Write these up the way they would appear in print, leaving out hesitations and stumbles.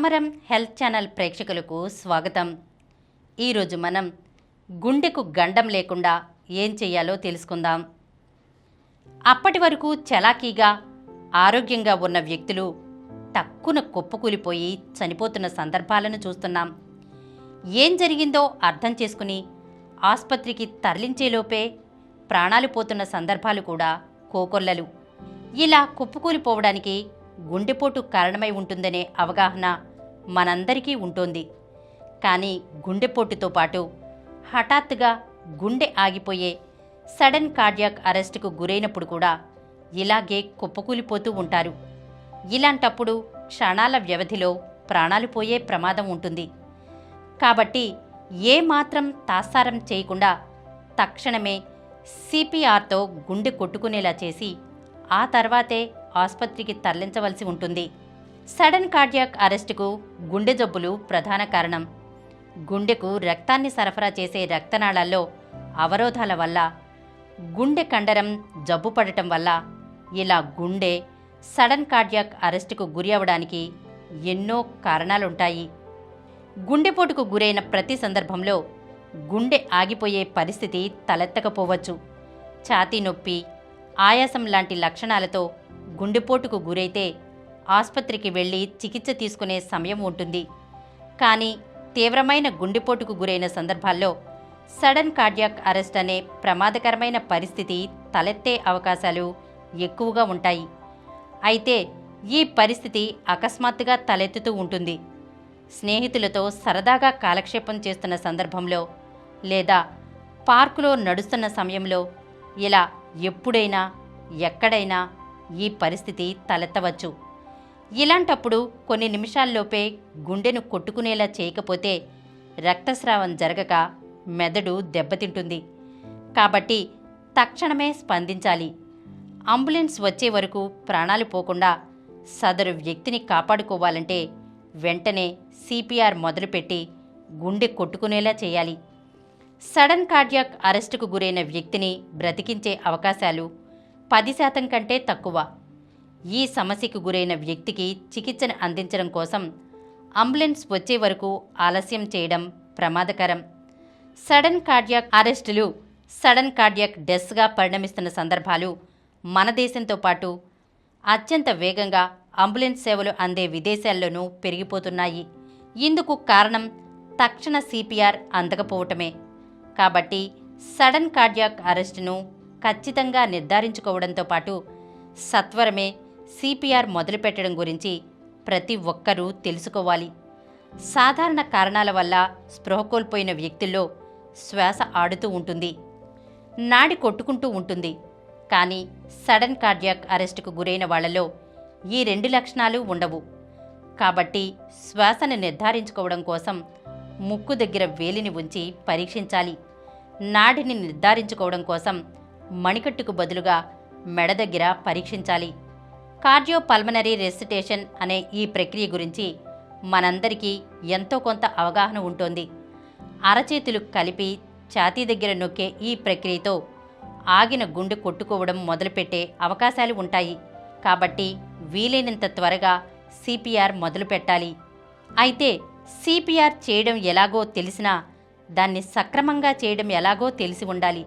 సమరం health channel ప్రేక్షకులకు స్వాగతం. ఈరోజు మనం గుండెకు గండం లేకుండా ఏం చేయాలో తెలుసుకుందాం. అప్పటి వరకు చలాకీగా ఆరోగ్యంగా ఉన్న వ్యక్తులు టక్కున కుప్పకూలిపోయి చనిపోతున్న సందర్భాలను చూస్తున్నాం. ఏం జరిగిందో అర్థం చేసుకుని ఆసుపత్రికి తరలించేలోపే ప్రాణాలు పోతున్న సందర్భాలు కూడా కోకొల్లలు. ఇలా కుప్పకూలిపోవడానికి గుండెపోటు కారణమై ఉంటుందనే అవగాహన మనందరికీ ఉంటుంది. కానీ గుండెపోటుతో పాటు హఠాత్తుగా గుండె ఆగిపోయే సడన్ కార్డియాక్ అరెస్ట్కు గురైనప్పుడు కూడా ఇలాగే కుప్పకూలిపోతూ ఉంటారు. ఇలాంటప్పుడు క్షణాల వ్యవధిలో ప్రాణాలు పోయే ప్రమాదం ఉంటుంది. కాబట్టి ఏమాత్రం తాత్సారం చేయకుండా తక్షణమే సిపిఆర్తో గుండె కొట్టుకునేలా చేసి ఆ తర్వాతే ఆసుపత్రికి తరలించవలసి ఉంటుంది. సడన్ కార్డియాక్ అరెస్టుకు గుండె జబ్బులు ప్రధాన కారణం. గుండెకు రక్తాన్ని సరఫరా చేసే రక్తనాళాల్లో అవరోధాల వల్ల, గుండె కండరం జబ్బు పడటం వల్ల ఇలా గుండె సడన్ కార్డియాక్ అరెస్టుకు గురి అవడానికి ఎన్నో కారణాలుంటాయి. గుండెపోటుకు గురైన ప్రతి సందర్భంలో గుండె ఆగిపోయే పరిస్థితి తలెత్తకపోవచ్చు. ఛాతీ నొప్పి, ఆయాసం లాంటి లక్షణాలతో గుండెపోటుకు గురైతే ఆసుపత్రికి వెళ్లి చికిత్స తీసుకునే సమయం ఉంటుంది. కానీ తీవ్రమైన గుండెపోటుకు గురైన సందర్భాల్లో సడన్ కార్డియాక్ అరెస్ట్ అనే ప్రమాదకరమైన పరిస్థితి తలెత్తే అవకాశాలు ఎక్కువగా ఉంటాయి. అయితే ఈ పరిస్థితి అకస్మాత్తుగా తలెత్తుతూ ఉంటుంది. స్నేహితులతో సరదాగా కాలక్షేపం చేస్తున్న సందర్భంలో లేదా పార్కులో నడుస్తున్న సమయంలో ఇలా ఎప్పుడైనా ఎక్కడైనా ఈ పరిస్థితి తలెత్తవచ్చు. ఇలాంటప్పుడు కొన్ని నిమిషాల్లోపే గుండెను కొట్టుకునేలా చేయకపోతే రక్తస్రావం జరగక మెదడు దెబ్బతింటుంది. కాబట్టి తక్షణమే స్పందించాలి. అంబులెన్స్ వచ్చే వరకు ప్రాణాలు పోకుండా సదరు వ్యక్తిని కాపాడుకోవాలంటే వెంటనే సిపిఆర్ మొదలుపెట్టి గుండె కొట్టుకునేలా చేయాలి. సడన్ కార్డియాక్ అరెస్టుకు గురైన వ్యక్తిని బ్రతికించే అవకాశాలు 10% కంటే తక్కువ. ఈ సమస్యకు గురైన వ్యక్తికి చికిత్సను అందించడం కోసం అంబులెన్స్ వచ్చే వరకు ఆలస్యం చేయడం ప్రమాదకరం. సడన్ కార్డియాక్ అరెస్టులు సడన్ కార్డియాక్ డెత్గా పరిణమిస్తున్న సందర్భాలు మన దేశంతో పాటు అత్యంత వేగంగా అంబులెన్స్ సేవలు అందే విదేశాల్లోనూ పెరిగిపోతున్నాయి. ఇందుకు కారణం తక్షణ సిపిఆర్ అందకపోవటమే. కాబట్టి సడన్ కార్డియాక్ అరెస్టును ఖచ్చితంగా నిర్ధారించుకోవడంతో పాటు సత్వరమే సిపిఆర్ మొదలుపెట్టడం గురించి ప్రతి ఒక్కరూ తెలుసుకోవాలి. సాధారణ కారణాల వల్ల స్పృహ కోల్పోయిన వ్యక్తుల్లో శ్వాస ఆడుతూ ఉంటుంది, నాడి కొట్టుకుంటూ ఉంటుంది. కానీ సడన్ కార్డియాక్ అరెస్టుకు గురైన వాళ్లలో ఈ 2 లక్షణాలు ఉండవు. కాబట్టి శ్వాసను నిర్ధారించుకోవడం కోసం ముక్కు దగ్గర వేలిని ఉంచి పరీక్షించాలి. నాడిని నిర్ధారించుకోవడం కోసం మణికట్టుకు బదులుగా మెడ దగ్గర పరీక్షించాలి. కార్డియోపల్మనరీ రెసిటేషన్ అనే ఈ ప్రక్రియ గురించి మనందరికీ ఎంతో కొంత అవగాహన ఉంటుంది. అరచేతులు కలిపి ఛాతీ దగ్గర నొక్కే ఈ ప్రక్రియతో ఆగిన గుండె కొట్టుకోవడం మొదలుపెట్టే అవకాశాలు ఉంటాయి. కాబట్టి వీలైనంత త్వరగా సిపిఆర్ మొదలుపెట్టాలి. అయితే సిపిఆర్ చేయడం ఎలాగో తెలిసినా దాన్ని సక్రమంగా చేయడం ఎలాగో తెలిసి ఉండాలి.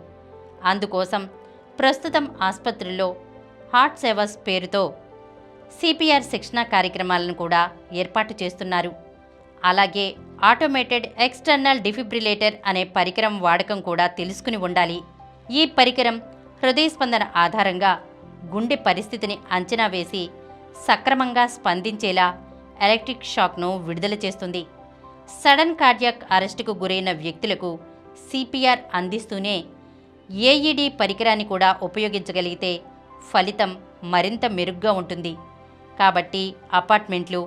అందుకోసం ప్రస్తుతం ఆసుపత్రుల్లో హార్ట్ సేవర్స్ పేరుతో సిపిఆర్ శిక్షణ కార్యక్రమాలను కూడా ఏర్పాటు చేస్తున్నారు. అలాగే ఆటోమేటెడ్ ఎక్స్టర్నల్ డిఫిబ్రిలేటర్ అనే పరికరం వాడకం కూడా తెలుసుకుని ఉండాలి. ఈ పరికరం హృదయ స్పందన ఆధారంగా గుండె పరిస్థితిని అంచనా వేసి సక్రమంగా స్పందించేలా ఎలక్ట్రిక్ షాక్ను విడుదల చేస్తుంది. సడన్ కార్డియాక్ అరెస్టుకు గురైన వ్యక్తులకు సిపిఆర్ అందిస్తూనే ఏఈడి పరికరాన్ని కూడా ఉపయోగించగలిగితే ఫలితం మరింత మెరుగ్గా ఉంటుంది. కాబట్టి అపార్ట్మెంట్లు,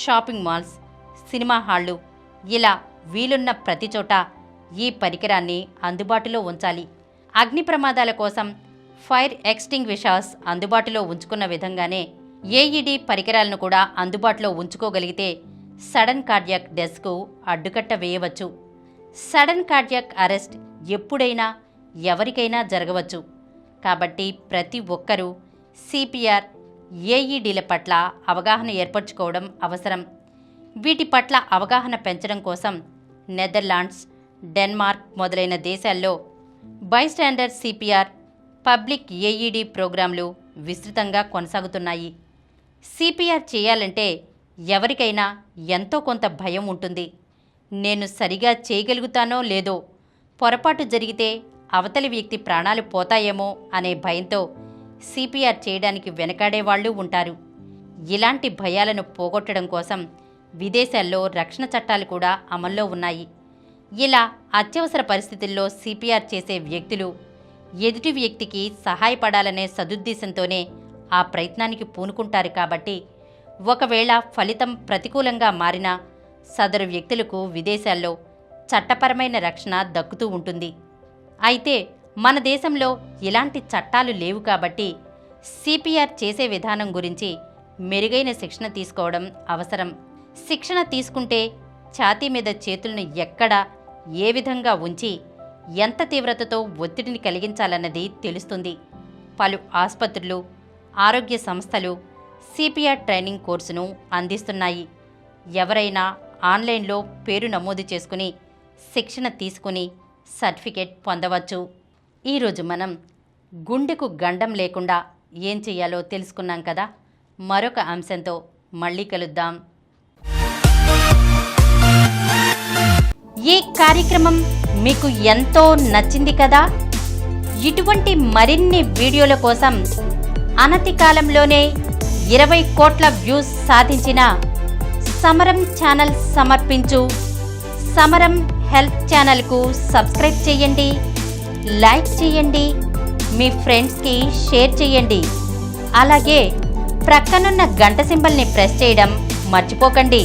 షాపింగ్ మాల్స్, సినిమా హాళ్లు ఇలా వీలున్న ప్రతి చోట ఈ పరికరాన్ని అందుబాటులో ఉంచాలి. అగ్ని ప్రమాదాల కోసం ఫైర్ ఎక్స్టింగ్విషర్స్ అందుబాటులో ఉంచుకున్న విధంగానే ఏఈడి పరికరాలను కూడా అందుబాటులో ఉంచుకోగలిగితే సడన్ కార్డియాక్ డెత్కు అడ్డుకట్ట వేయవచ్చు. సడన్ కార్డియాక్ అరెస్ట్ ఎప్పుడైనా ఎవరికైనా జరగవచ్చు. కాబట్టి ప్రతి ఒక్కరూ సిపిఆర్, ఏఈడీల పట్ల అవగాహన ఏర్పరచుకోవడం అవసరం. వీటి పట్ల అవగాహన పెంచడం కోసం నెదర్లాండ్స్, డెన్మార్క్ మొదలైన దేశాల్లో బైస్టాండర్ సిపిఆర్, పబ్లిక్ ఏఈడి ప్రోగ్రాంలు విస్తృతంగా కొనసాగుతున్నాయి. సిపిఆర్ చేయాలంటే ఎవరికైనా ఎంతో కొంత భయం ఉంటుంది. నేను సరిగా చేయగలుగుతానో లేదో, పొరపాటు జరిగితే అవతలి వ్యక్తి ప్రాణాలు పోతాయేమో అనే భయంతో సిపిఆర్ చేయడానికి వెనకాడేవాళ్లు ఉంటారు. ఇలాంటి భయాలను పోగొట్టడం కోసం విదేశాల్లో రక్షణ చట్టాలు కూడా అమల్లో ఉన్నాయి. ఇలా అత్యవసర పరిస్థితుల్లో సిపిఆర్ చేసే వ్యక్తులు ఎదుటి వ్యక్తికి సహాయపడాలనే సదుద్దేశంతోనే ఆ ప్రయత్నానికి పూనుకుంటారు. కాబట్టి ఒకవేళ ఫలితం ప్రతికూలంగా మారినా సదరు వ్యక్తులకు విదేశాల్లో చట్టపరమైన రక్షణ దక్కుతూ ఉంటుంది. అయితే మన దేశంలో ఇలాంటి చట్టాలు లేవు కాబట్టి సిపిఆర్ చేసే విధానం గురించి మెరుగైన శిక్షణ తీసుకోవడం అవసరం. శిక్షణ తీసుకుంటే ఛాతీ మీద చేతులను ఎక్కడ, ఏ విధంగా ఉంచి ఎంత తీవ్రతతో ఒత్తిడిని కలిగించాలన్నది తెలుస్తుంది. పలు ఆసుపత్రులు, ఆరోగ్య సంస్థలు సిపిఆర్ ట్రైనింగ్ కోర్సును అందిస్తున్నాయి. ఎవరైనా ఆన్లైన్లో పేరు నమోదు చేసుకుని శిక్షణ తీసుకుని సర్టిఫికేట్ పొందవచ్చు. ఈరోజు మనం గుండెకు గండం లేకుండా ఏం చేయాలో తెలుసుకున్నాం కదా. మరొక అంశంతో మళ్ళీ కలుద్దాం. ఈ కార్యక్రమం మీకు ఎంతో నచ్చింది కదా. ఇటువంటి మరిన్ని వీడియోల కోసం అనతి కాలంలోనే 20 కోట్ల వ్యూస్ సాధించిన సమరం ఛానల్ సమర్పించు సమరం హెల్త్ ఛానల్కు సబ్స్క్రైబ్ చేయండి, లైక్ చేయండి, మీ ఫ్రెండ్స్కి షేర్ చేయండి. అలాగే ప్రక్కనున్న గంట సింబల్ని ప్రెస్ చేయడం మర్చిపోకండి.